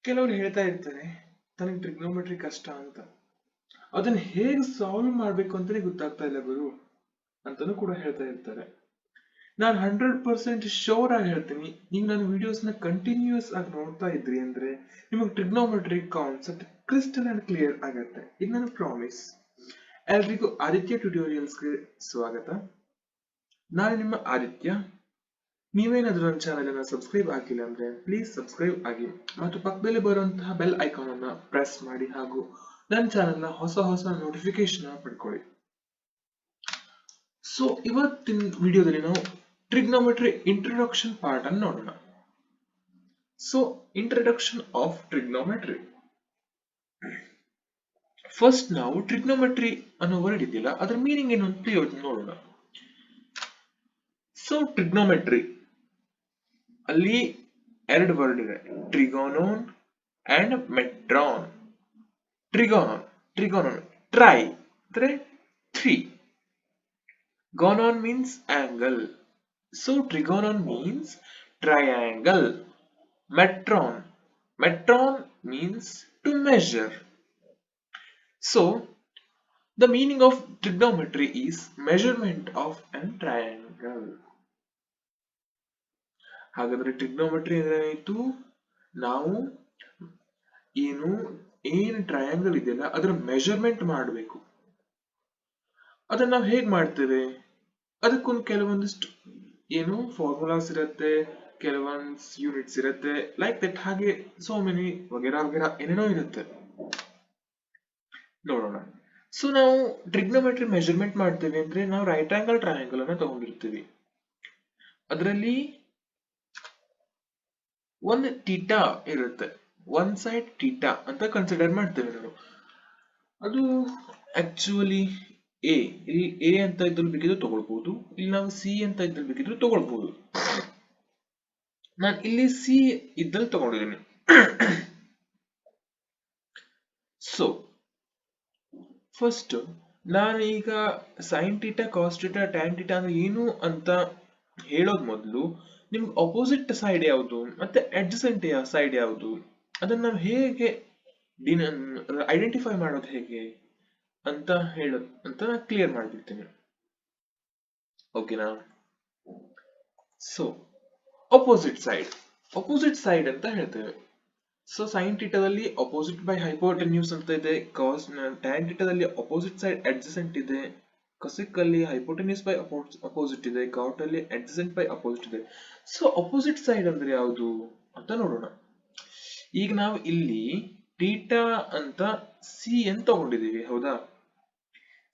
ಕೆಲವರು ಹೇಳ್ತಾ ಇರ್ತಾರೆ ನನಗೆ ಟ್ರಿಗ್ನೋಮೆಟ್ರಿ ಕಷ್ಟ ಅಂತ, ಅದನ್ನ ಹೇಗೆ ಸಾಲ್ವ್ ಮಾಡ್ಬೇಕು ಅಂತಾನೆ ಗೊತ್ತಾಗ್ತಾ ಇಲ್ಲ ಗುರು ಅಂತಾನೂ ಕೂಡ ಹೇಳ್ತಾ ಇರ್ತಾರೆ. ನಾನು 100% ಶೋರ್ ಆಗಿ ಹೇಳ್ತೀನಿ, ನೀವು ನನ್ನ ವಿಡಿಯೋಸ್ ನ ಕಂಟಿನ್ಯೂಸ್ ಆಗಿ ನೋಡ್ತಾ ಇದ್ರಿ ಅಂದ್ರೆ ನಿಮಗೆ trigonometry concept crystal and clear ಆಗತ್ತೆ, ಇದು ನನ್ನ ಪ್ರಾಮಿಸ್. ಎಲ್ರಿಗೂ ಆದಿತ್ಯ ಟ್ಯುಟೋರಿಯಲ್ಸ್ಗೆ ಸ್ವಾಗತ. ನಾನು ನಿಮ್ಮ ಆದಿತ್ಯ. ನೀವೇನಾದ್ರೂ ನನ್ನ ಚಾನೆಲ್ ಅನ್ನು ಸಬ್ಸ್ಕ್ರೈಬ್ ಆಗಿಲ್ಲ ಅಂದ್ರೆ ಪ್ಲೀಸ್ ಸಬ್ಸ್ಕ್ರೈಬ್ ಆಗಿ ಮತ್ತು ಪಕ್ಕದಲ್ಲಿ ಬರುವಂತಹ ಬೆಲ್ ಐಕಾನ್ ಅನ್ನ ಪ್ರೆಸ್ ಮಾಡಿ ಹಾಗೂ ನನ್ನ ಚಾನೆಲ್ ನ ಹೊಸ ಹೊಸ ನೋಟಿಫಿಕೇಶನ್ ಪಡ್ಕೊಳ್ಳಿ. ಸೊ ಇವತ್ತಿನ ವಿಡಿಯೋದಲ್ಲಿ ನಾವು ಟ್ರಿಗ್ನೋಮೆಟ್ರಿ ಇಂಟ್ರೊಡಕ್ಷನ್ ಪಾರ್ಟ್ ಅನ್ನು ನೋಡೋಣ. So introduction of trigonometry. First ನಾವು ಟ್ರಿಗ್ನೋಮೆಟ್ರಿ ಅನ್ನೋ ವರ್ಡ್ ಇದೆಯಲ್ಲ ಅದರ ಮೀನಿಂಗ್ ಏನು ಅಂತ ನೋಡೋಣ. ಸೊ ಟ್ರಿಗ್ನೋಮೆಟ್ರಿ ಅಲ್ಲಿ ಎರಡು ವರ್ಡ್ ಇದೆ, ಟ್ರಿಗೋನೋನ್ ಅಂಡ್ ಮೆಟ್ರಾನ್. ಟ್ರಿಗೋನೋನ್ ಟ್ರೈ ಅಂದ್ರೆ 3, ಗೋನೋನ್ ಮೀನ್ಸ್ ಆಂಗಲ್, ಸೊ ಟ್ರಿಗೋನೋನ್ means triangle. Metron means to measure. So the meaning of trigonometry is measurement of a triangle. ಹಾಗಾದ್ರೆ ಟ್ರಿಗ್ನೋಮೆಟ್ರಿ ಅಂದ್ರೆ ಏನಾಯ್ತು, ನಾವು ಏನು ಟ್ರಯಾಂಗಲ್ ಇದೆಯಲ್ಲ ಅದರ ಮೆಜರ್ಮೆಂಟ್ ಮಾಡಬೇಕು. ಅದನ್ನ ನಾವು ಹೇಗ್ ಮಾಡ್ತೇವೆ, ಅದಕ್ಕೊಂದು ಕೆಲವೊಂದಿಷ್ಟು ಫಾರ್ಮುಲಾಸ್ ಇರುತ್ತೆ, ಕೆಲವೊಂದು ಯೂನಿಟ್ಸ್ ಇರುತ್ತೆ, ಲೈಕ್ ದಟ್. ಹಾಗೆ ಸೋ ಮೆನಿ ವಗೇರಾ ವಗೇರಾ ಏನೇನೋ ಇರುತ್ತೆ, ನೋಡೋಣ. ಸೊ ನಾವು ಟ್ರಿಗ್ನೋಮೆಟ್ರಿ ಮೆಜರ್ಮೆಂಟ್ ಮಾಡ್ತೇವೆ ಅಂದ್ರೆ ನಾವು ರೈಟ್ ಆಂಗಲ್ ಟ್ರಯಾಂಗಲ್ ಅನ್ನ ತಗೊಂಡಿರ್ತೀವಿ, ಅದರಲ್ಲಿ ಒಂದು ಥೀಟಾ ಇರುತ್ತೆ, ಒನ್ ಸೈಡ್ ಥೀಟಾ ಅಂತ ಕನ್ಸಿಡರ್ ಮಾಡ್ತೇವೆ ನಾವು. ಅದು ಆಕ್ಚುಲಿ ಇಲ್ಲಿ ಎ ಅಂತ ಇದ್ರಲ್ಲಿ ಬೇಕಿದ್ರು ತಗೊಳ್ಬಹುದು, ಇಲ್ಲಿ ನಾವು ಸಿ ಅಂತ ಇದ್ರಲ್ಲಿ ಬೇಕಿದ್ರು ತಗೊಳ್ಬಹುದು. ನಾನು ಇಲ್ಲಿ ಸಿ ಇದ್ದಲ್ಲಿ ತಗೊಂಡಿದ್ದೀನಿ. ಸೊ ಫಸ್ಟ್ ನಾನು ಈಗ sine theta, cos theta, tan theta ಅಂದ್ರೆ ಏನು ಅಂತ ಹೇಳೋದ್ ಮೊದಲು ನಿಮ್ಗೆ ಅಪೋಸಿಟ್ ಸೈಡ್ ಯಾವುದು ಮತ್ತೆ ಅಡ್ಜಸೆಂಟ್ ಸೈಡ್ ಯಾವುದು ಅದನ್ನ ನಾವು ಹೇಗೆ ಐಡೆಂಟಿಫೈ ಮಾಡೋದು ಹೇಗೆ ಅಂತ ಹೇಳೋದು ಅಂತ ನಾನು ಕ್ಲಿಯರ್ ಮಾಡ್ಬಿಡ್ತೀನಿ, ಓಕೆನಾ. ಸೊ ಅಪೋಸಿಟ್ ಸೈಡ್ ಅಂತ ಹೇಳ್ತೇವೆ. ಸೊ ಸೈನ್ ಟೀಟಾದಲ್ಲಿ ಅಪೋಸಿಟ್ ಬೈ ಹೈಪೋಟೆನ್ಯೂಸ್ ಅಂತ ಇದೆ, ಕಾಸ್ ಟ್ಯಾನ್ ಟೀಟಾದಲ್ಲಿ ಅಪೋಸಿಟ್ ಸೈಡ್ ಅಡ್ಜಸೆಂಟ್ ಇದೆ, ಕೊಸೆಕ್ ಅಲ್ಲಿ ಹೈಪೋಟೆನ್ಯೂಸ್ ಬೈ ಅಪೋಸಿಟ್ ಇದೆ, ಕಾಟ್ ಅಲ್ಲಿ ಅಡ್ಜಸೆಂಟ್ ಬೈ ಅಪೋಸಿಟ್ ಇದೆ. ಸೊ ಅಪೋಸಿಟ್ ಸೈಡ್ ಅಂದ್ರೆ ಯಾವುದು ಅಂತ ನೋಡೋಣ. ಈಗ ನಾವು ಇಲ್ಲಿ ಟೀಟಾ ಅಂತ ಸಿ ಅಂತ ತಗೊಂಡಿದ್ದೀವಿ, ಹೌದಾ.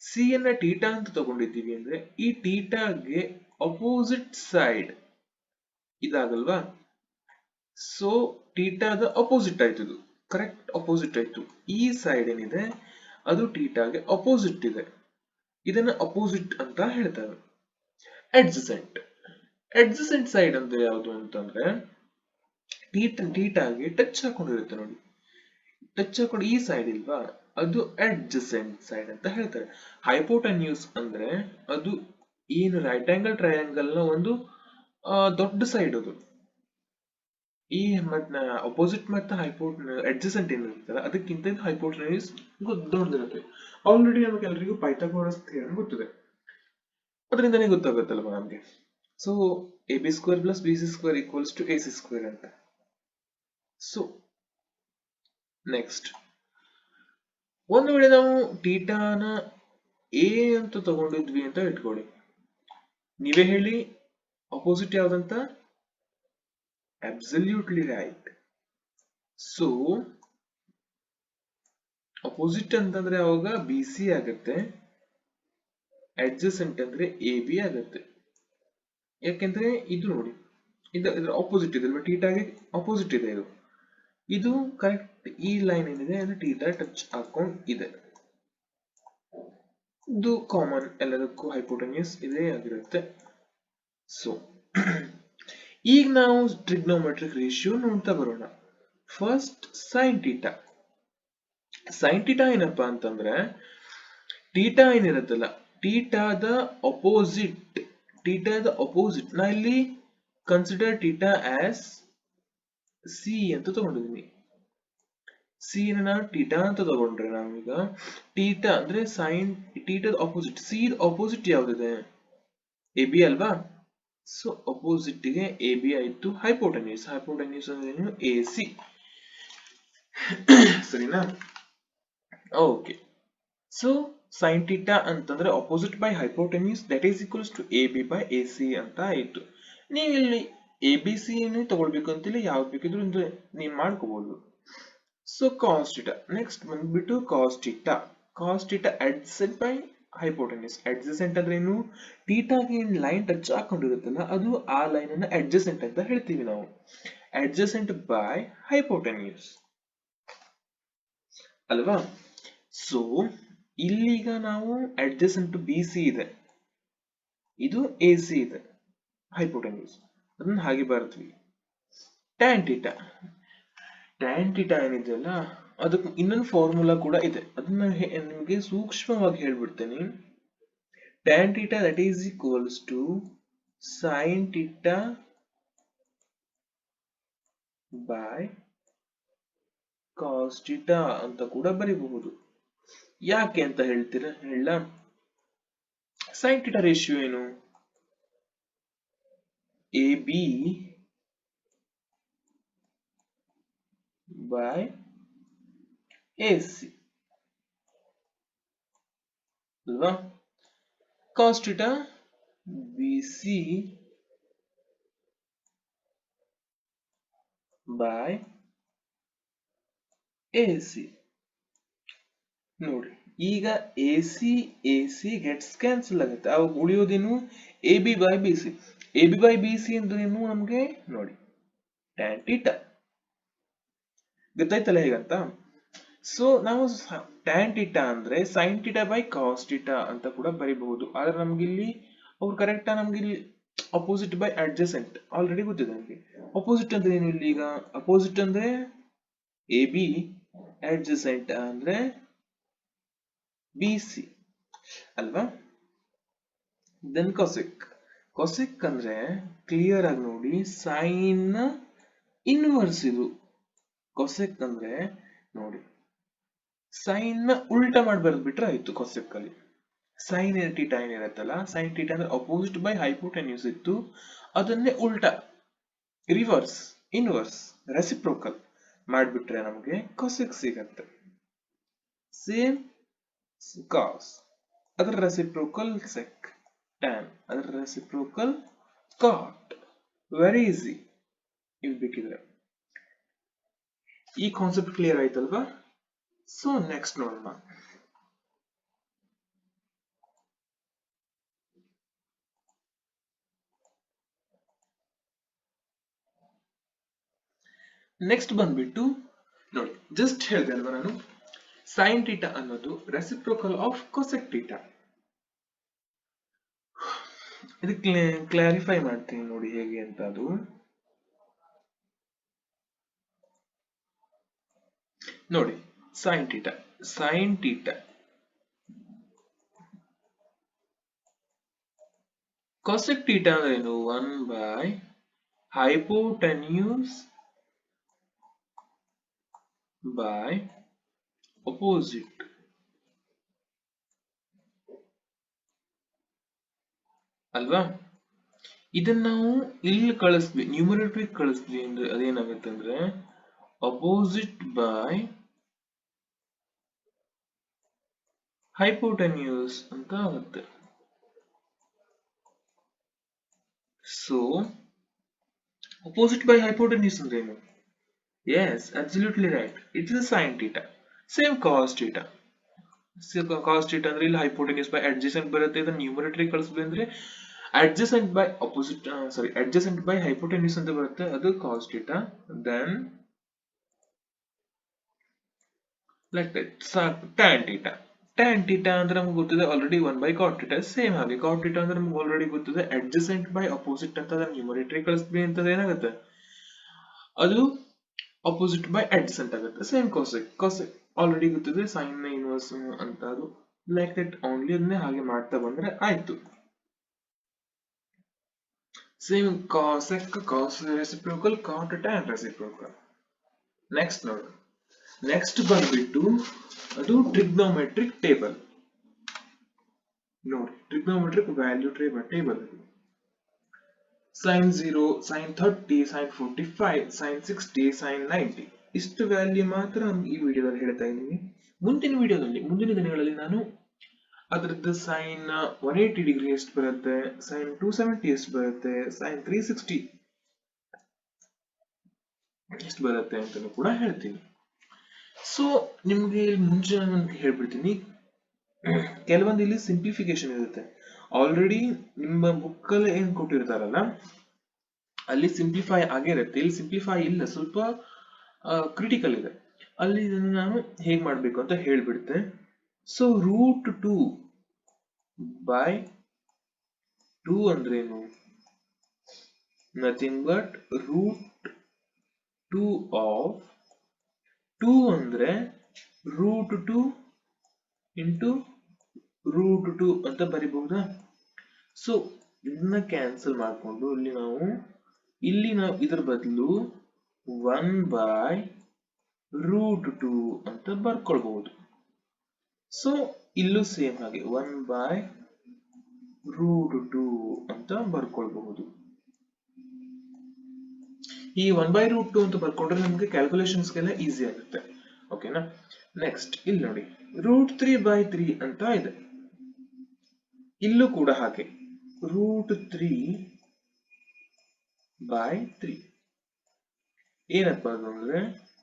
ಸಿ ಅನ್ನ ಟೀಟಾ ಅಂತ ತಗೊಂಡಿದ್ದೀವಿ ಅಂದ್ರೆ ಈ ಟೀಟಾಗೆ ಅಪೋಸಿಟ್ ಸೈಡ್ ಇದಾಗಲ್ವಾ. ಸೊ ಟೀಟಾದ ಅಪೋಸಿಟ್ ಆಯ್ತು, ಇದು ಕರೆಕ್ಟ್ ಅಪೋಸಿಟ್ ಆಯ್ತು. ಈ ಸೈಡ್ ಏನಿದೆ ಅದು ಟೀಟಾಗೆ ಅಪೋಸಿಟ್ ಇದೆ, ಇದನ್ನ ಅಪೋಸಿಟ್ ಅಂತ ಹೇಳ್ತಾರೆ. ಅಡ್ಜಸೆಂಟ್ ಸೈಡ್ ಅಂದ್ರೆ ಯಾವುದು ಅಂತಂದ್ರೆ ಟೀಟಾಗೆ ಟಚ್ ಹಾಕೊಂಡಿರುತ್ತೆ ನೋಡಿ, ಟಚ್ ಹಾಕೊಂಡು ಈ ಸೈಡ್ ಇಲ್ವಾ, ಅದು ಅಡ್ಜಸೆಂಟ್ ಸೈಡ್ ಅಂತ ಹೇಳ್ತಾರೆ. ಹೈಪೋಟೆನ್ಯೂಸ್ ಅಂದ್ರೆ ಅದು ಏನು ರೈಟ್ ಆಂಗಲ್ ಟ್ರಯಾಂಗಲ್ ನ ಒಂದು ದೊಡ್ಡ ಸೈಡ್, ಅದು ಈ ಅಪೋಸಿಟ್ ಮತ್ತೆ ಅಡ್ಜಸೆಂಟ್ ಏನಿರುತ್ತಲ್ಲ ಅದಕ್ಕಿಂತ ಹೈಪೋಟೆನ್ಯೂಸ್ ದೊಡ್ಡದಿರುತ್ತೆ. ಆಲ್ರೆಡಿ ನಮಗೆ ಎಲ್ರಿಗೂ ಪೈಥಾಗೋರಸ್ ಥಿಯರಂ ಗೊತ್ತಿದೆ, ಅದರಿಂದನೇ ಗೊತ್ತಾಗುತ್ತಲ್ವ ನಮ್ಗೆ. ಸೊ AB² + BC² = AC² ಅಂತ. ಸೊ ನೆಕ್ಸ್ಟ್, ಒಂದು ವೇಳೆ ನಾವು ಟೀಟಾನ ಎ ಅಂತ ತಗೊಂಡಿದ್ವಿ ಅಂತ ಇಟ್ಕೊಳ್ಳಿ, ನೀವೇ ಹೇಳಿ ಅಪೋಸಿಟ್ ಯಾವ್ದಂತ. Absolutely right. ಸೊ ಅಪೋಸಿಟ್ ಅಂತಂದ್ರೆ ಅವಾಗ BC ಆಗತ್ತೆ, ಅಡ್ಜಸೆಂಟ್ ಅಂದ್ರೆ AB ಆಗತ್ತೆ. ಯಾಕೆಂದ್ರೆ ಇದು ನೋಡಿ, ಇದ್ರ ಆಪೋಸಿಟ್ ಇದೆ, ಟೀಟಾಗೆ ಆಪೋಸಿಟ್ ಇದೆ, ಇದು ಕರೆಕ್ಟ್ ಈ ಲೈನ್ ಏನಿದೆ ಅದು ಟೀಟಾ ಟಚ್ ಹಾಕೊಂಡ್ ಇದೆ. ಇದು ಕಾಮನ್ ಎಲ್ಲದಕ್ಕೂ, ಹೈಪೋಟೆನ್ಯೂಸ್ ಇದೇ ಆಗಿರುತ್ತೆ. ಸೊ ಈಗ ನಾವು ಟ್ರಿಗ್ನೋಮೆಟ್ರಿಕ್ ರೇಷಿಯೋ ನೋಡ್ತಾ ಬರೋಣ. First sine theta. Sine theta ಏನಪ್ಪಾ ಅಂತಂದ್ರೆ ಟೀಟಾ ಏನಿರುತ್ತಲ್ಲ ಟೀಟಾದ ಅಪೋಸಿಟ್ ನಾ ಇಲ್ಲಿ ಕನ್ಸಿಡರ್ ಟೀಟಾ ಆಸ್ ಸಿ ಅಂತ ತಗೊಂಡಿದ್ದೀನಿ. ಸಿ ನಾನು ಟೀಟಾ ಅಂತ ತಗೊಂಡ್ರೆ ನಾವೀಗ ಟೀಟಾ ಅಂದ್ರೆ ಸೈನ್ ಟೀಟಾದ ಆಪೋಸಿಟ್ ಸಿ ಆಪೋಸಿಟ್ ಯಾವ್ದಿದೆ ಎ ಬಿ ಅಲ್ವಾ. ಸೊ ಅಪೋಸಿಟ್ ಗೆ ಎ ಬಿ ಆಯ್ತು. ಹೈಪೋಟೆನ್ಯೂಸ್ ಅಂದ್ರೆ ಎ ಸಿ ಸರಿನಾ. ಓಕೆ, ಸೊ ಸೈನ್ ಟೀಟಾ ಅಂತಂದ್ರೆ opposite by hypotenuse that is equals to A B by A C ಅಂತ ಆಯ್ತು. ನೀವು ಇಲ್ಲಿ ಎ ಬಿ ಸಿ ತಗೊಳ್ಬೇಕು ಅಂತಿಲ್ಲ, ಯಾವ್ದು ಬೇಕಿದ್ರು ನೀವು ಮಾಡ್ಕೋಬಹುದು. ಸೊ ಕಾಸ್ ಟೀಟಾ ನೆಕ್ಸ್ಟ್ ಬಂದ್ಬಿಟ್ಟು cos theta adjacent by hypotenuse. Adjacent ಅಂದ್ರೆ ಏನು, ಟೀಟಾಗೆ ಲೈನ್ ಟಚ್ ಹಾಕೊಂಡಿರುತ್ತಲ್ಲ ಅದು ಆ ಲೈನ್ ಅನ್ನ ಅಡ್ಜಸೆಂಟ್ ಅಂತ ಹೇಳ್ತೀವಿ ನಾವು. ಅಡ್ಜಸೆಂಟ್ ಬೈ ಹೈಪೋಟೆನ್ಯೂಸ್ ಅಲ್ವಾ. ಸೊ ಇಲ್ಲಿಗ ನಾವು ಅಡ್ಜಸೆಂಟ್ ಬಿ ಸಿ ಇದೆ, ಇದು ಎ ಸಿ ಇದೆ ಹೈಪೋಟೆನ್ಯೂಸ್, ಅದನ್ನ ಹಾಗೆ ಬರ್ತೀವಿ. ಟ್ಯಾನ್ ಟೀಟಾ ಏನಿದೆಯಲ್ಲ ಅದಕ್ಕೆ ಇನ್ನೊಂದು ಫಾರ್ಮುಲಾ ಕೂಡ ಇದೆ, ಅದನ್ನ ನಿಮಗೆ ಸೂಕ್ಷ್ಮವಾಗಿ ಹೇಳ್ಬಿಡ್ತೇನೆ. Tan theta that is equals to sine theta by cos theta ಅಂತ ಕೂಡ ಬರೀಬಹುದು. ಯಾಕೆ ಅಂತ ಹೇಳ್ತೀರಾ ಹೇಳ. ಸೈನ್ ಟೀಟಾ ರೇಷಿಯೋ ಏನು, A B by A C ಅಲ್ವಾ. Cos theta B C by A C. ನೋಡಿ ಈಗ ಎ ಸಿ ಗೆಟ್ಸ್ ಕ್ಯಾನ್ಸಲ್ ಆಗುತ್ತೆ, ಅವಾಗ ಉಳಿಯೋದೇನು A B by B C. A B by B C ಅಂದ್ರೆ ಏನು ನಮ್ಗೆ ನೋಡಿ ಟ್ಯಾನ್ ಟೀಟಾ ಗೊತ್ತಾಯ್ತಲ್ಲ ಹೇಗಂತ. ಸೊ ನಾವು ಟ್ಯಾನ್ ಟೀಟಾ ಅಂದ್ರೆ sine theta by cos theta ಅಂತ ಕೂಡ ಬರೀಬಹುದು. ಆದ್ರೆ ನಮ್ಗಿಲ್ಲಿ ಅವ್ರು ಕರೆಕ್ಟ್ ನಮ್ಗೆ ಇಲ್ಲಿ ಅಪೋಸಿಟ್ ಬೈ ಅಡ್ಜಸೆಂಟ್ ಆಲ್ರೆಡಿ ಗೊತ್ತಿದೆ ನಮ್ಗೆ. ಅಪೋಸಿಟ್ ಅಂದ್ರೆ ಏನು, ಇಲ್ಲಿ ಈಗ ಅಪೋಸಿಟ್ ಅಂದ್ರೆ ಎ ಬಿ, ಅಡ್ಜಸೆಂಟ್ ಅಂದ್ರೆ ಬಿ ಸಿ ಅಲ್ವಾ. ದೆನ್ ಕೊಸೆಕ್ ಅಂದ್ರೆ ಕ್ಲಿಯರ್ ಆಗಿ ನೋಡಿ ಸೈನ್ ಇನ್ವರ್ಸ್. ಇದು ಕೊಸೆಕ್ ಅಂದ್ರೆ ನೋಡಿ ಸೈನ್ ನ ಉಲ್ಟಾ ಮಾಡಿ ಬರ್ದ್ಬಿಟ್ರೆ ಆಯ್ತು. ಕೊಸೆಕ್ ಅಲ್ಲಿ ಸೈನ್ ಟೀಟಾ ಏನಿರತ್ತಲ್ಲ, ಸೈನ್ ಟೀಟಾ ಅಂದ್ರೆ ಅಪೋಸಿಟ್ ಬೈ ಹೈಪೋಟೆನ್ಯೂಸ್ ಇತ್ತು, ಅದನ್ನೇ ಉಲ್ಟಾ ರಿವರ್ಸ್ ಇನ್ವರ್ಸ್ ರೆಸಿಪ್ರೋಕಲ್ ಮಾಡ್ಬಿಟ್ರೆ ನಮಗೆ ಕೊಸೆಕ್ ಸಿಗತ್ತೆ. ಸೇಮ್ ಕಾಸ್ ಅದರ ರೆಸಿಪ್ರೋಕಲ್ ಸೆಕ್, ಟ್ಯಾನ್ ಅದರ ರೆಸಿಪ್ರೋಕಲ್ ಕಾಟ್. ವೆರಿ ಈಸಿ ಇಲ್ಲಿ ಬೇಕಿದ್ರೆ. ಈ ಕಾನ್ಸೆಪ್ಟ್ ಕ್ಲಿಯರ್ ಆಯ್ತಲ್ವಾ. ಸೊ ನೆಕ್ಸ್ಟ್ ನೋಡೋಣ. ನೆಕ್ಸ್ಟ್ ಬಂದ್ಬಿಟ್ಟು ನೋಡಿ, ಜಸ್ಟ್ ಹೇಳಿದೆ ಅಲ್ವಾ ನಾನು, ಸೈನ್ ಟೀಟಾ ಅನ್ನೋದು ರೆಸಿಪ್ರೋಕಲ್ ಆಫ್ ಕೊಸೆಕ್ ಟೀಟಾ. ಇದಕ್ಕೆ ಕ್ಲಾರಿಫೈ ಮಾಡ್ತೀನಿ ನೋಡಿ ಹೇಗೆ ಅಂತ. ಅದು ನೋಡಿ ಸೈನ್ ಟೀಟಾ ಕೊಸೆಕ್ ಟೀಟಾ ಅಂದ್ರೆ ಏನು, 1 ಬೈ ಹೈಪೋಟೆನ್ಯೂಸ್ ಬೈ ಅಪೋಸಿಟ್ ಅಲ್ವಾ. ಇದನ್ನ ನಾವು ಇಲ್ಲಿ ಕಳಿಸ್ವಿ, ನ್ಯೂಮರೇಟರ್ ಕಳಿಸ್ವಿ ಅಂದ್ರೆ ಅದೇನಾಗುತ್ತೆ ಅಂದ್ರೆ ಅಪೋಸಿಟ್ ಬೈ ಹೈಪೋಟೆನ್ಯೂಸ್ ಅಂತ ಆಗುತ್ತೆ. ಸೊ ಅಪೋಸಿಟ್ ಬೈ ಹೈಪೋಟೆನ್ಯೂಸ್ ಅಂದ್ರೆ ಏನು, yes absolutely right, it is sine theta. Same cos theta ಅಂದ್ರೆ ಇಲ್ಲಿ ಹೈಪೋಟೆನ್ಯೂಸ್ ಬೈ ಅಡ್ಜಸೆಂಟ್ ಬರುತ್ತೆ, ಇದನ್ನ ನ್ಯೂಮರೇಟರ್ ಕಳಿಸ್ವಿ ಅಂದ್ರೆ adjacent by opposite adjacent by hypotenuse ಅಂತ ಬರುತ್ತೆ, ಅದು cos theta. then like that tan theta ಅಂದ್ರೆ ನಮಗೆ ಗೊತ್ತಿದೆ already 1 by cot theta. Same ಹಾಗೆ cot theta ಅಂದ್ರೆ ನಮಗೆ ಆಲ್ರೆಡಿ ಗೊತ್ತಿದೆ adjacent by opposite ಅಂತ ಅದನ್ನ ನ್ಯೂಮರೇಟರ್ ಕಳಿಸ್ವಿ ಅಂತ ಏನಾಗುತ್ತೆ ಅದು opposite by adjacent ಆಗುತ್ತೆ. ಸೇಮ್ cosec ಆಲ್ರೆಡಿ ಗೊತ್ತಿದೆ sin ನ ಇನ್ವರ್ಸ್ ಅಂತ, ಅದು ಲೈಕ್ ದಟ್ ಓನ್ಲಿ ಅದನ್ನೇ ಹಾಗೆ ಮಾಡ್ತಾ ಬಂದ್ರೆ ಆಯ್ತು. Same cosec, cos reciprocal, cot tan reciprocal. Next ನೋಡು, ನೆಕ್ಸ್ಟ್ ಬಂದ್ಬಿಟ್ಟು ಅದು ಟ್ರಿಗ್ನೋಮೆಟ್ರಿಕ್ ಟೇಬಲ್. ನೋಡಿ, trigonometric value table sin 0, sin 30, sin 45, sin 60, sin 90 ಇಷ್ಟು ವ್ಯಾಲ್ಯೂ ಮಾತ್ರ ಈ ವಿಡಿಯೋದಲ್ಲಿ ಹೇಳ್ತಾ ಇದ್ದೀನಿ. ಮುಂದಿನ ದಿನಗಳಲ್ಲಿ ನಾನು ಅದರದ್ದು ಸೈನ್ 180 ಡಿಗ್ರಿ ಎಷ್ಟು ಬರುತ್ತೆ, ಸೈನ್ 270 ಎಷ್ಟು ಬರುತ್ತೆ, ಸೈನ್ 360 ಎಷ್ಟು ಬರುತ್ತೆ ಅಂತ ಕೂಡ ಹೇಳ್ತೀನಿ. ಸೊ ನಿಮ್ಗೆ ಮುಂಚೆ ನಾನು ಹೇಳ್ಬಿಡ್ತೀನಿ, ಕೆಲವೊಂದು ಇಲ್ಲಿ ಸಿಂಪ್ಲಿಫಿಕೇಶನ್ ಇರುತ್ತೆ. ಆಲ್ರೆಡಿ ನಿಮ್ಮ ಬುಕ್ ಅಲ್ಲಿ ಏನ್ ಕೊಟ್ಟಿರ್ತಾರಲ್ಲ ಅಲ್ಲಿ ಸಿಂಪ್ಲಿಫೈ ಆಗಿರುತ್ತೆ, ಇಲ್ಲಿ ಸಿಂಪ್ಲಿಫೈ ಇಲ್ಲ, ಸ್ವಲ್ಪ ಕ್ರಿಟಿಕಲ್ ಇದೆ. ಅಲ್ಲಿ ಇದನ್ನು ನಾನು ಹೇಗೆ ಮಾಡ್ಬೇಕು ಅಂತ ಹೇಳ್ಬಿಡ್ತೆ. ಸೊ √2 by 2 ಅಂದ್ರೇನು, ನಥಿಂಗ್ ಬಟ್ √2 ಆಫ್ 2 ಅಂದ್ರೆ √2 ಇಂಟು √2 ಅಂತ ಬರಿಬಹುದಾ. ಸೊ ಇದನ್ನ ಕ್ಯಾನ್ಸಲ್ ಮಾಡಿಕೊಂಡು ಇಲ್ಲಿ ನಾವು ಇದರ ಬದಲು 1/√2 ಅಂತ ಬರ್ಕೊಳ್ಬಹುದು. ಸೊ ಇಲ್ಲೂ ಸೇಮ್ ಹಾಗೆ 1/√2 ಅಂತ ಬರ್ಕೊಳ್ಬಹುದು. ಈ 1/√2 ಅಂತ ಬರ್ಕೊಂಡ್ರೆ ನಮಗೆ ಕ್ಯಾಲ್ಕುಲೇಷನ್ಸ್ಗೆಲ್ಲ ಈಸಿ ಆಗುತ್ತೆ. ಓಕೆನಾ. ನೆಕ್ಸ್ಟ್ ಇಲ್ಲಿ ನೋಡಿ √3/3 ಅಂತ ಇದೆ. ಇಲ್ಲೂ ಕೂಡ ಹಾಗೆ √3/3 ಏನಪ್ಪಾ ಅಂದ್ರೆ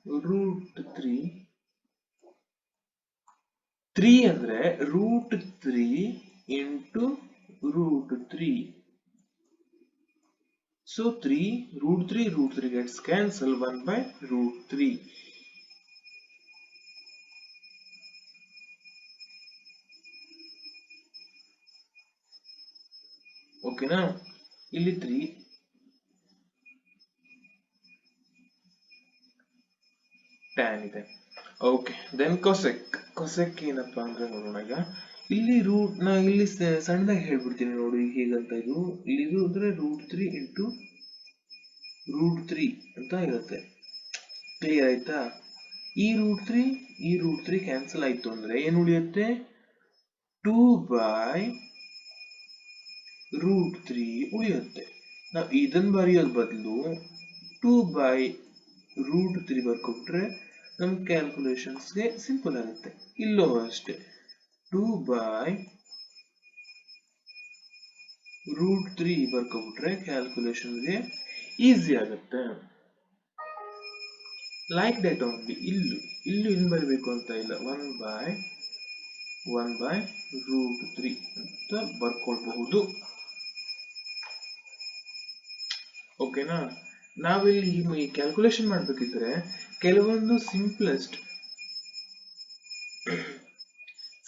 √3 ಅಂದ್ರೆ √3 ಇಂಟು √3. So √3 gets cancelled, 1/√3. ಓಕೆನಾ. ಇಲ್ಲಿ 3 tan ಇದೆ. ಓಕೆ, ದೆನ್ ಕೊಸೆಕ್ ಏನಪ್ಪಾ ಅಂದ್ರೆ ನೋಡೋಣ. ಈಗ ಇಲ್ಲಿ ಇಲ್ಲಿ ಸಣ್ಣದಾಗಿ ಹೇಳ್ಬಿಡ್ತೀನಿ ನೋಡಿ ಹೇಗಂತ. ಇಲ್ಲಿ ಅಂದ್ರೆ √3 ಇಂಟು √3 ಅಂತ ಇರುತ್ತೆ. ಕ್ಲಿಯರ್ ಆಯ್ತಾ. ಈ √3 ಕ್ಯಾನ್ಸಲ್ ಆಯ್ತು ಅಂದ್ರೆ ಏನು ಉಳಿಯುತ್ತೆ, 2/√3 ಉಳಿಯುತ್ತೆ. ನಾವು ಇದನ್ನ ಬರೆಯೋದ್ ಬದಲು 2/√3 ಬರ್ಕೊಟ್ರೆ ನಮ್ ಕ್ಯಾಲ್ಕುಲೇಷನ್ಸ್ಗೆ ಸಿಂಪಲ್ ಆಗುತ್ತೆ. ಇಲ್ಲೂ ಅಷ್ಟೇ 2/√3 ಬರ್ಕೊಬಿಟ್ರೆ ಕ್ಯಾಲ್ಕುಲೇಷನ್ಗೆ ಈಸಿ ಆಗುತ್ತೆ. Like that only. ಇನ್ನು ಬರಬೇಕು ಅಂತ ಇಲ್ಲ, 1/√3 ಅಂತ ಬರ್ಕೊಳ್ಬಹುದು. ಓಕೆನಾ. ನಾವಿಲ್ಲಿ ಕ್ಯಾಲ್ಕುಲೇಷನ್ ಮಾಡ್ಬೇಕಿದ್ರೆ ಕೆಲವೊಂದು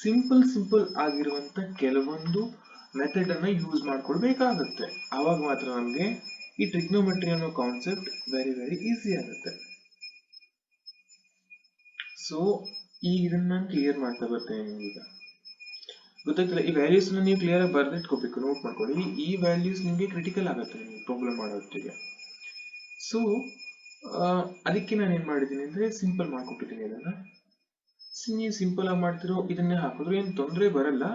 ಸಿಂಪಲ್ ಆಗಿರುವಂತ ಕೆಲವೊಂದು ಮೆಥಡ್ ಅನ್ನ ಯೂಸ್ ಮಾಡ್ಕೊಳ್ಬೇಕಾಗುತ್ತೆ. ಅವಾಗ ಮಾತ್ರ ನಮ್ಗೆ ಈ ಟ್ರಿಗ್ನೋಮೆಟ್ರಿ ಅನ್ನೋ ಕಾನ್ಸೆಪ್ಟ್ ವೆರಿ ವೆರಿ ಈಸಿ ಆಗುತ್ತೆ. ಸೊ ಈಗ ಇದನ್ನ ನಾನು ಕ್ಲಿಯರ್ ಮಾಡ್ತಾ ಬರ್ತೇನೆ. ಈಗ ಗೊತ್ತಾಗ್ತದೆ. ಈ ವ್ಯಾಲ್ಯೂಸ್ ನೀವು ಕ್ಲಿಯರ್ ಆಗಿ ಬರ್ದಿಟ್ಕೋಬೇಕು, ನೋಟ್ ಮಾಡ್ಕೊಳ್ಳಿ. ಈ ವ್ಯಾಲ್ಯೂಸ್ ನಿಮ್ಗೆ ಕ್ರಿಟಿಕಲ್ ಆಗುತ್ತೆ ನೀವು ಪ್ರಾಬ್ಲಮ್ ಮಾಡೋತ್ತಿಗೆ. ಸೊ ಅದಕ್ಕೆ ನಾನು ಏನ್ ಮಾಡಿದ್ದೀನಿ ಅಂದ್ರೆ ಸಿಂಪಲ್ ಮಾಡ್ಕೊಟ್ಟಿದ್ದೀನಿ. ಅದನ್ನ ನೀವು ಸಿಂಪಲ್ ಆಗಿ ಮಾಡ್ತಿರೋ ಇದನ್ನೇ ಹಾಕಿದ್ರು ಏನು ತೊಂದರೆ ಬರಲ್ಲ.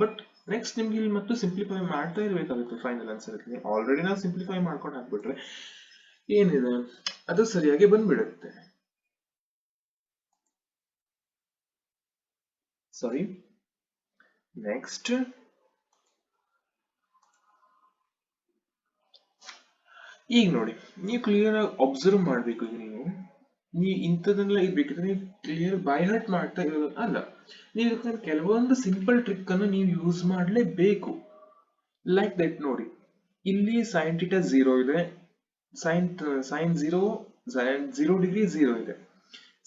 ಬಟ್ ನೆಕ್ಸ್ಟ್ ನಿಮ್ಗೆ ಇಲ್ಲಿ ಮತ್ತು ಸಿಂಪ್ಲಿಫೈ ಮಾಡ್ತಾ ಇರಬೇಕಾಗುತ್ತೆ ಫೈನಲ್ ಆನ್ಸರ್. ಆಲ್ರೆಡಿ ನಾವು ಸಿಂಪ್ಲಿಫೈ ಮಾಡ್ಕೊಂಡು ಹಾಕ್ಬಿಟ್ರೆ ಏನಿದೆ ಅದು ಸರಿಯಾಗಿ ಬಂದ್ಬಿಡುತ್ತೆ. ಸಾರಿ. ನೆಕ್ಸ್ಟ್ ಈಗ ನೋಡಿ, ನೀವು ಕ್ಲಿಯರ್ ಆಗಿ ಅಬ್ಸರ್ವ್ ಮಾಡ್ಬೇಕು. ಈಗ ನೀವು ಇಂಥದನ್ನೆಲ್ಲ ಬೇಕಿದ್ರೆ ನೀವು ಕ್ಲಿಯರ್ ಬೈ ಹಾರ್ಟ್ ಮಾಡ್ತಾ ಇರೋದು ಅಲ್ಲ. ನೀವು ಕೆಲವೊಂದು ಸಿಂಪಲ್ ಟ್ರಿಕ್ ಅನ್ನು ನೀವು ಯೂಸ್ ಮಾಡಲೇಬೇಕು. ಲೈಕ್ ದಟ್ ನೋಡಿ, ಇಲ್ಲಿ sin θ 0 ಇದೆ, sin 0 ಡಿಗ್ರಿ 0 ಇದೆ,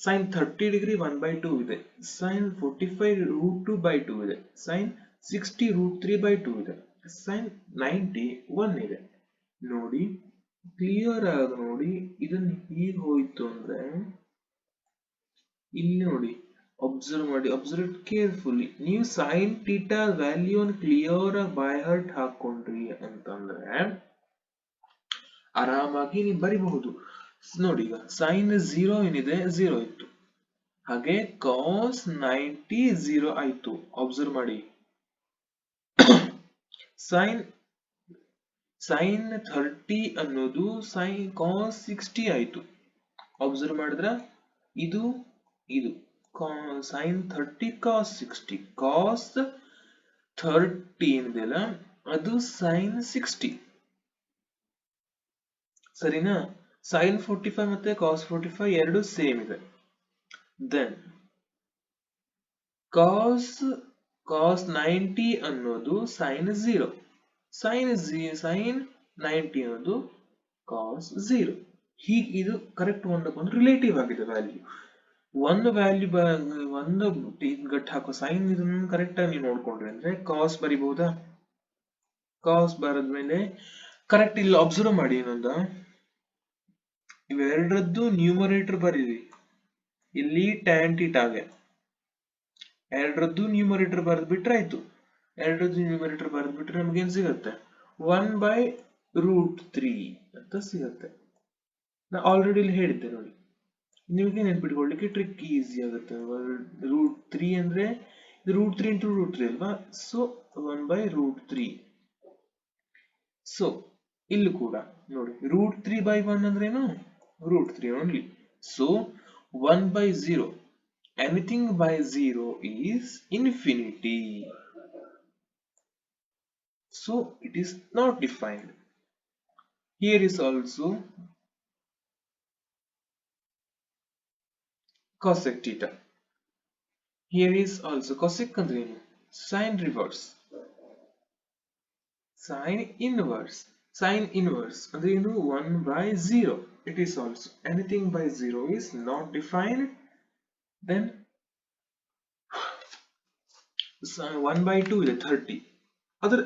sin 30 ಡಿಗ್ರಿ 1/2 ಇದೆ, sin 45 √2/2 ಇದೆ, sin 60 √3/2 ಇದೆ, sin 90 1 ಇದೆ. ನೋಡಿ ಕ್ಲಿಯರ್ ಆಗಿ ನೋಡಿ. ಇದನ್ನ ಹೀಗೆ ಹೋಯ್ತು ಅಂದ್ರೆ ಇಲ್ಲಿ ನೋಡಿ, ಅಬ್ಸರ್ವ್ ಮಾಡಿ, ಅಬ್ಸರ್ವ್ ಕೇರ್ಫುಲಿ. ನೀವು sin θ ವ್ಯಾಲ್ಯೂ ಅನ್ನು ಕ್ಲಿಯರ್ ಆಗಿ ಬೈ ಹಾರ್ಟ್ ಹಾಕೊಂಡ್ರಿ ಅಂತಂದ್ರೆ ಆರಾಮಾಗಿ ನೀವು ಬರಿಬಹುದು. ನೋಡಿ ಈಗ sin 0 ಏನಿದೆ 0 ಇತ್ತು, ಹಾಗೆ ಕಾಸ್ 90 0 ಆಯ್ತು. ಅಬ್ಸರ್ವ್ ಮಾಡಿ. ಸೈನ್ ಸೈನ್ 30 ಅನ್ನೋದು ಸೈನ್ ಕಾಸ್ 60 ಆಯ್ತು. ಅಬ್ಸರ್ವ್ ಮಾಡಿದ್ರ ಇದು ಇದು ಸೈನ್ 30 ಕಾಸ್ 60 ಕಾಸ್ 30 ಏನಿದೆಯಲ್ಲ ಅದು ಸೈನ್ 60 ಸರಿನಾ. ಸೈನ್ 45 ಮತ್ತೆ ಕಾಸ್ 45 ಎರಡು ಸೇಮ್ ಇದೆ. ದೆನ್ ಕಾಸ್ 90 ಅನ್ನೋದು ಸೈನ್ 0 ಸೈನ್ 90 ಅನ್ನೋದು ಕಾಸ್ 0. ಹೀಗೆ ಇದು ಕರೆಕ್ಟ್ ಒಂದಕ್ಕೊಂದು ರಿಲೇಟಿವ್ ಆಗಿದೆ ವ್ಯಾಲ್ಯೂ. ಒಂದು ವ್ಯಾಲ್ಯೂ ಒಂದು ಗಟ್ಟು ಹಾಕೋ ಸೈನ್ ಇದನ್ನು ಕರೆಕ್ಟ್ ಆಗಿ ನೀವು ನೋಡ್ಕೊಂಡ್ರಿ ಅಂದ್ರೆ ಕಾಸ್ ಬರಿಬಹುದಾ. ಕಾಸ್ ಬರದ್ಮೇಲೆ ಕರೆಕ್ಟ್ ಇಲ್ಲಿ ಅಬ್ಸರ್ವ್ ಮಾಡಿ ಏನಂದ, ಇವೆರಡರದ್ದು ನ್ಯೂಮರೇಟರ್ ಬರೀರಿ. ಇಲ್ಲಿ ಟ್ಯಾನ್ ಥೀಟಾಗೆ ಎರಡರದ್ದು ನ್ಯೂಮರೇಟರ್ ಬರೆದ್ಬಿಟ್ರೆ ಆಯ್ತು. ಎರಡರದ್ದು ನ್ಯೂಮರೇಟರ್ ಬರೆದ್ಬಿಟ್ರೆ ನಮ್ಗೇನ್ ಸಿಗತ್ತೆ 1/√3 ಅಂತ ಸಿಗತ್ತೆ. ನಾ ಆಲ್ರೆಡಿ ಇಲ್ಲಿ ಹೇಳಿದ್ದೆ ನೋಡಿ, ನಿಮಗೆ ನೆನ್ಪಿಟ್ಕೊಳ್ಳಿಕ್ಕೆ ಟ್ರಿಕ್ ಈಸಿ ಆಗುತ್ತೆ. √3 ಅಂದ್ರೆ √3 into √3 ಅಲ್ವಾ, ಸೊ 1/√3. ಸೊ ಇಲ್ಲಿ ಕೂಡ ನೋಡಿ √3/1 ಅಂದ್ರೇನು √3 only. So 1/0, anything by 0 is infinity. So it is not defined. Here is also cosec theta. Here is also cosec ಅಂದ್ರೆ ಏನು, sin reverse, sin inverse. Sin inverse ಅಂದ್ರೆ ಏನು 1/0. It is also anything by 0 is not defined. Then 1/2 ಇದೆ 30, ಅದರ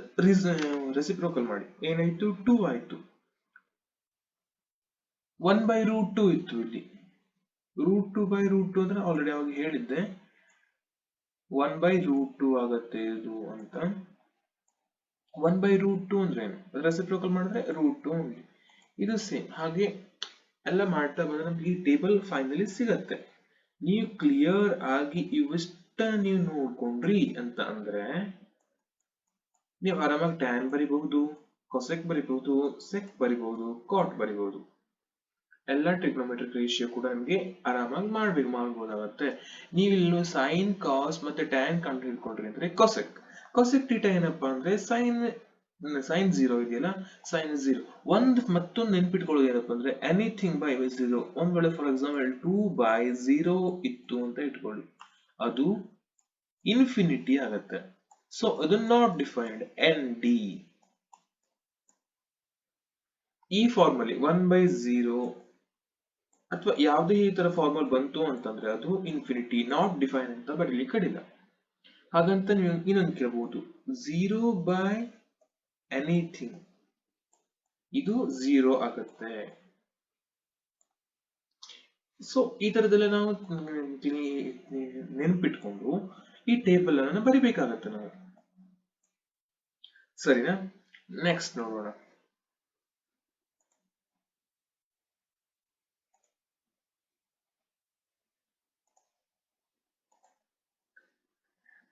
reciprocal ಮಾಡಿ ಏನಾಯ್ತು 2 ಆಯ್ತು. 1/√2 ಇತ್ತು ಇಲ್ಲಿ, √2/√2 ಅಂದ್ರೆ ಆಲ್ರೆಡಿ ಅವಾಗ ಹೇಳಿದ್ದೆ 1/√2 ಆಗತ್ತೆ ಇದು ಅಂತ. 1/√2 ಅಂದ್ರೆ ಏನು, ರೆಸಿಪ್ರೋಕಲ್ ಮಾಡಿದ್ರೆ √2 ಓನ್ಲಿ. ಇದು ಸೇಮ್. ಹಾಗೆ ಎಲ್ಲ ಮಾಡ್ತಾ ಬಂದ್ರೆ ನಮ್ಗೆ ಈ ಟೇಬಲ್ ಫೈನಲಿ ಸಿಗತ್ತೆ. ನೀವು ಕ್ಲಿಯರ್ ಆಗಿ ಇವಿಷ್ಟ ನೀವು ನೋಡ್ಕೊಂಡ್ರಿ ಅಂತ ಅಂದ್ರೆ ನೀವು ಆರಾಮಾಗಿ ಟ್ಯಾನ್ ಬರಿಬಹುದು, ಕೊಸೆಕ್ ಬರಿಬಹುದು, ಸೆಕ್ ಬರಿಬಹುದು, ಕಾಟ್ ಬರಿಬಹುದು. ಎಲ್ಲ ಟ್ರಿಗ್ನೋಮೆಟ್ರಿಕ್ ರೇಷಿಯೋ ಕೂಡ ನಿಮ್ಗೆ ಆರಾಮಾಗಿ ಮಾಡ್ಬೋದಾಗತ್ತೆ. ನೀವು ಇಲ್ಲಿ ಸೈನ್ ಕಾಸ್ ಮತ್ತೆ ಟ್ಯಾನ್ ಕಂಡು ಹಿಡ್ಕೊಂಡ್ರಿ ಅಂದ್ರೆ ಕೊಸೆಕ್ ಥೀಟಾ ಏನಪ್ಪಾ ಅಂದ್ರೆ ಸೈನ್ 0 ಇದೆಯಲ್ಲ, ಸೈನ್ 0. ಮತ್ತೊಂದು ನೆನ್ಪಿಟ್ಕೊಳ್ಳೋದು ಏನಪ್ಪಾ ಅಂದ್ರೆ ಎನಿಥಿಂಗ್ ಬೈ 0. ಒಂದ್ ವೇಳೆ ಫಾರ್ ಎಕ್ಸಾಂಪಲ್ 2/0 ಇತ್ತು ಅಂತ ಇಟ್ಕೊಳ್ಳಿ, ಅದು ಇನ್ಫಿನಿಟಿ ಆಗತ್ತೆ. ಸೊ ಅದು ನಾಟ್ ಡಿಫೈನ್ಡ್, ND. ಈ ಫಾರ್ಮಲ್ಲಿ 1/0 ಅಥವಾ ಯಾವುದೇ ಈ ತರ ಫಾರ್ಮಲ್ ಬಂತು ಅಂತಂದ್ರೆ ಅದು ಇನ್ಫಿನಿಟಿ, ನಾಟ್ ಡಿಫೈನ್ ಅಂತ ಬರೀಲಿಕ್ಕೆ ಕಡಿಲ್ಲ. ಹಾಗಂತ ನೀವು ಇನ್ನೊಂದು ಕೇಳಬಹುದು 0/anything, ಇದು 0 ಆಗತ್ತೆ. ಸೊ ಈ ತರದೆಲ್ಲ ನಾವು ನೆನ್ಪಿಟ್ಕೊಂಡು ಈ ಟೇಬಲ್ ಅನ್ನು ಬರಿಬೇಕಾಗತ್ತೆ ನಾವು, ಸರಿನಾ. ನೆಕ್ಸ್ಟ್ ನೋಡೋಣ.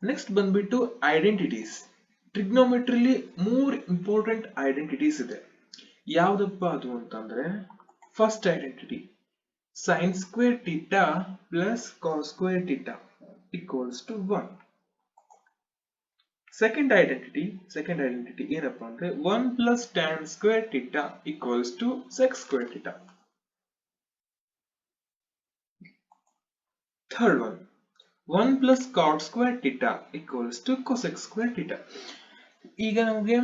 ನೆಕ್ಸ್ಟ್ ಬಂದ್ಬಿಟ್ಟು ಐಡೆಂಟಿಟೀಸ್. ಟ್ರಿಗ್ನೋಮೆಟ್ರಿಲಿ 3 ಇಂಪಾರ್ಟೆಂಟ್ ಐಡೆಂಟಿಟೀಸ್ ಇದೆ. ಯಾವ್ದಪ್ಪ ಅದು ಅಂತಂದ್ರೆ, first identity sin square theta plus cos square theta equals to 1. Second identity ಏನಪ್ಪಾ ಅಂದ್ರೆ 1 plus tan square theta equals to sec square theta. Third one 1 plus cot square theta equals to cosec square theta. ಈಗ ನಮಗೆ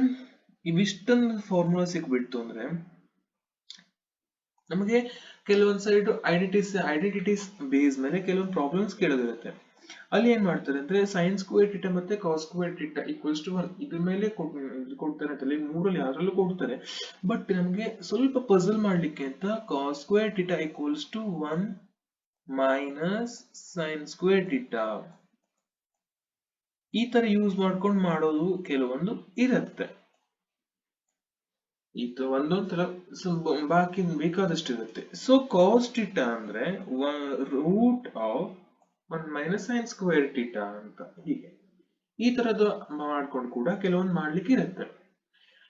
ಇವಿಷ್ಟೊಂದು formula ಸಿಕ್ಬಿಡ್ತು ಅಂದ್ರೆ ನಮಗೆ ಕೆಲವೊಂದು side identities base ಮೇಲೆ ಕೆಲವೊಂದು problems ಕೇಳೋದಿರುತ್ತೆ. ಅಲ್ಲಿ ಏನ್ ಮಾಡ್ತಾರೆ ಅಂದ್ರೆ sin square theta ಮತ್ತೆ cos square theta equals to 1 ಇದ್ರ ಮೇಲೆ ಕೊಡ್ತಾರೆ ಅಂತಲ್ಲ, ಮೂರಲ್ಲಿ ಯಾರಲ್ಲೂ ಕೊಡ್ತಾರೆ. ಬಟ್ ನಮಗೆ ಸ್ವಲ್ಪ ಪಜಲ್ ಮಾಡ್ಲಿಕ್ಕೆ ಅಂತ cos square theta equals to 1 minus sin square theta ಈ ತರ ಯೂಸ್ ಮಾಡ್ಕೊಂಡು ಮಾಡೋದು ಕೆಲವೊಂದು ಇರುತ್ತೆ. ಇದು ಒಂದೊಂದ್ ತರ ಬಾಕಿ ಬೇಕಾದಷ್ಟು ಇರುತ್ತೆ. ಸೊ cos theta ಅಂದ್ರೆ root of 1 minus sine square theta ಅಂತ. ಹೀಗೆ ಈ ತರದ್ದು ಮಾಡ್ಕೊಂಡು ಕೂಡ ಕೆಲವೊಂದು ಮಾಡ್ಲಿಕ್ಕೆ ಇರುತ್ತೆ.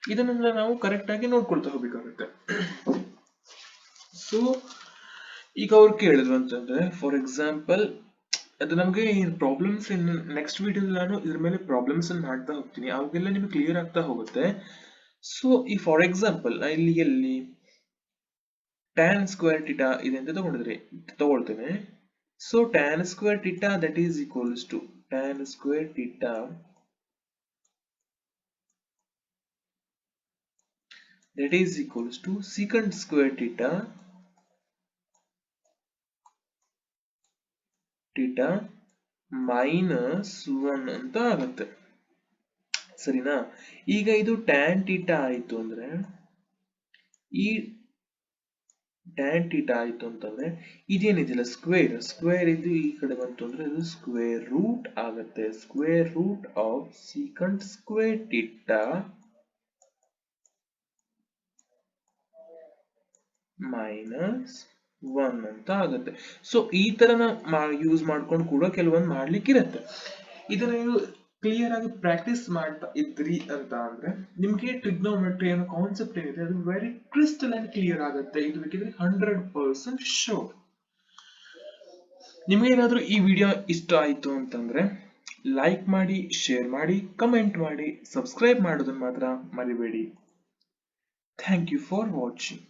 ಇದನ್ನೆಲ್ಲ ನಾವು ಕರೆಕ್ಟ್ ಆಗಿ ನೋಡ್ಕೊಳ್ತಾ ಹೋಗ್ಬೇಕಾಗುತ್ತೆ. ಸೊ ಈಗ ಅವ್ರು ಕೇಳಿದ್ರು ಅಂತಂದ್ರೆ ಫಾರ್ ಎಕ್ಸಾಂಪಲ್ ಅದು ನಮಗೆ ಪ್ರಾಬ್ಲಮ್ಸ್ ನೆಕ್ಸ್ಟ್ ವಿಡಿಯೋದಲ್ಲಿ ನಾನು ಇದ್ರ ಮೇಲೆ ಪ್ರಾಬ್ಲಮ್ಸ್ ಮಾಡ್ತಾ ಹೋಗ್ತೀನಿ, ಅವಾಗೆಲ್ಲ ನಿಮ್ಗೆ ಕ್ಲಿಯರ್ ಆಗ್ತಾ ಹೋಗುತ್ತೆ. ಸೊ ಈ ಫಾರ್ ಎಕ್ಸಾಂಪಲ್ ನಾ ಇಲ್ಲಿ ಎಲ್ಲಿ ಟ್ಯಾನ್ ಸ್ಕ್ವೇರ್ ಥೀಟಾ ಇದೆ ಅಂತ ತಗೊಳ್ತೇನೆ. So tan square theta that is equals to tan square theta that is equals to secant square theta minus 1 ಅಂತ ಆಗುತ್ತೆ. ಸರಿನಾ? ಈಗ ಇದು tan theta ಆಯ್ತು ಅಂದ್ರೆ ಈ tan theta ಆಯ್ತು ಅಂತಂದ್ರೆ ಇದೇನಿದೆಯಲ್ಲ ಸ್ಕ್ವೇರ್ ಇದು ಈ ಕಡೆ ಬಂತು ಅಂದ್ರೆ ಇದು ಸ್ಕ್ವೇರ್ ರೂಟ್ ಆಗುತ್ತೆ. Square root of secant square theta minus 1 ಅಂತ ಆಗುತ್ತೆ. ಸೊ ಈ ತರನ ಯೂಸ್ ಮಾಡ್ಕೊಂಡು ಕೂಡ ಕೆಲವೊಂದು ಮಾಡ್ಲಿಕ್ಕೆ ಇರುತ್ತೆ. ಇದನ್ನ ನೀವು ಕ್ಲಿಯರ್ ಆಗಿ ಪ್ರಾಕ್ಟೀಸ್ ಮಾಡ್ತಾ ಇದ್ರಿ ಅಂತ ಅಂದ್ರೆ ನಿಮ್ಗೆ ಟ್ರಿಗ್ನೋಮೆಟ್ರಿ ಅನ್ನೋ ಕಾನ್ಸೆಪ್ಟ್ ಏನಿದೆ ಅದು ವೆರಿ ಕ್ರಿಸ್ಟಲ್ ಅಂಡ್ ಕ್ಲಿಯರ್ ಆಗುತ್ತೆ. ಇದು ಬೇಕಿದ್ರೆ 100% ಶೋರ್. ನಿಮ್ಗೆ ಏನಾದ್ರೂ ಈ ವಿಡಿಯೋ ಇಷ್ಟ ಆಯ್ತು ಅಂತಂದ್ರೆ ಲೈಕ್ ಮಾಡಿ, ಶೇರ್ ಮಾಡಿ, ಕಮೆಂಟ್ ಮಾಡಿ, ಸಬ್ಸ್ಕ್ರೈಬ್ ಮಾಡೋದನ್ನ ಮಾತ್ರ ಮರಿಬೇಡಿ. Thank you for watching.